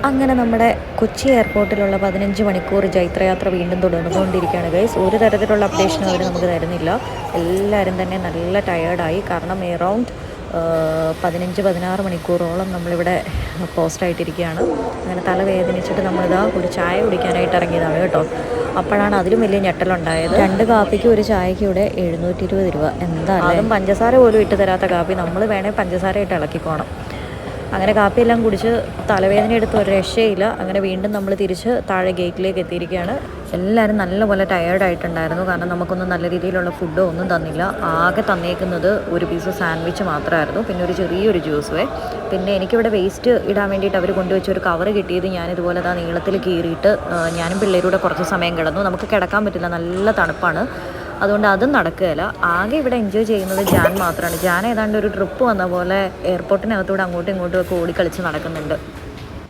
അങ്ങനെ നമ്മുടെ കൊച്ചി എയർപോർട്ടിലുള്ള 15 മണിക്കൂർ ജൈത്രയാത്ര വീണ്ടും തുടർന്നുകൊണ്ടിരിക്കുകയാണ് ഗൈസ്. ഒരു തരത്തിലുള്ള അപ്ഡേഷനും അവർ നമുക്ക് തരുന്നില്ല. എല്ലാവരും തന്നെ നല്ല ടയേർഡായി. കാരണം എറൗണ്ട് 15-16 മണിക്കൂറോളം നമ്മളിവിടെ പോസ്റ്റായിട്ടിരിക്കുകയാണ്. അങ്ങനെ തല വേദനിച്ചിട്ട് നമ്മളിതാ ഒരു ചായ കുടിക്കാനായിട്ട് ഇറങ്ങിയതാണ് കേട്ടോ. അപ്പോഴാണ് അതിലും വലിയ ഞെട്ടലുണ്ടായത്. 2 കാപ്പിക്ക് ഒരു ചായക്ക് ഇവിടെ 720 രൂപ. എന്താ അതും പഞ്ചസാര പോലും ഇട്ട് തരാത്ത കാപ്പി. നമ്മൾ വേണേൽ പഞ്ചസാര ഇട്ട് ഇളക്കിക്കോണം. അങ്ങനെ കാപ്പിയെല്ലാം കുടിച്ച് തലവേദന എടുത്ത് ഒരു രക്ഷയില്ല. അങ്ങനെ വീണ്ടും നമ്മൾ തിരിച്ച് താഴെ ഗേറ്റിലേക്ക് എത്തിയിരിക്കുകയാണ്. എല്ലാവരും നല്ലപോലെ ടയേർഡായിട്ടുണ്ടായിരുന്നു. കാരണം നമുക്കൊന്നും നല്ല രീതിയിലുള്ള ഫുഡോ ഒന്നും തന്നില്ല. ആകെ തന്നേക്കുന്നത് ഒരു പീസ് സാൻഡ്വിച്ച് മാത്രമായിരുന്നു, പിന്നെ ഒരു ചെറിയൊരു ജ്യൂസുവേ. പിന്നെ എനിക്കിവിടെ വേസ്റ്റ് ഇടാൻ വേണ്ടിയിട്ട് അവർ കൊണ്ടുവച്ച ഒരു കവർ കിട്ടിയത് ഞാനിതുപോലെ നീളത്തിൽ കീറിയിട്ട് ഞാനും പിള്ളേരൂടെ കുറച്ച് സമയം കിടന്നു. നമുക്ക് കിടക്കാൻ പറ്റില്ല, നല്ല തണുപ്പാണ്. അതുകൊണ്ട് അതും നടക്കുകയില്ല. ആകെ ഇവിടെ എൻജോയ് ചെയ്യുന്നത് ജാൻ മാത്രമാണ്. ജാൻ ഏതാണ്ട് ഒരു ട്രിപ്പ് വന്ന പോലെ എയർപോർട്ടിനകത്തൂടെ അങ്ങോട്ടും ഇങ്ങോട്ടും ഒക്കെ ഓടിക്കളിച്ച് നടക്കുന്നുണ്ട്.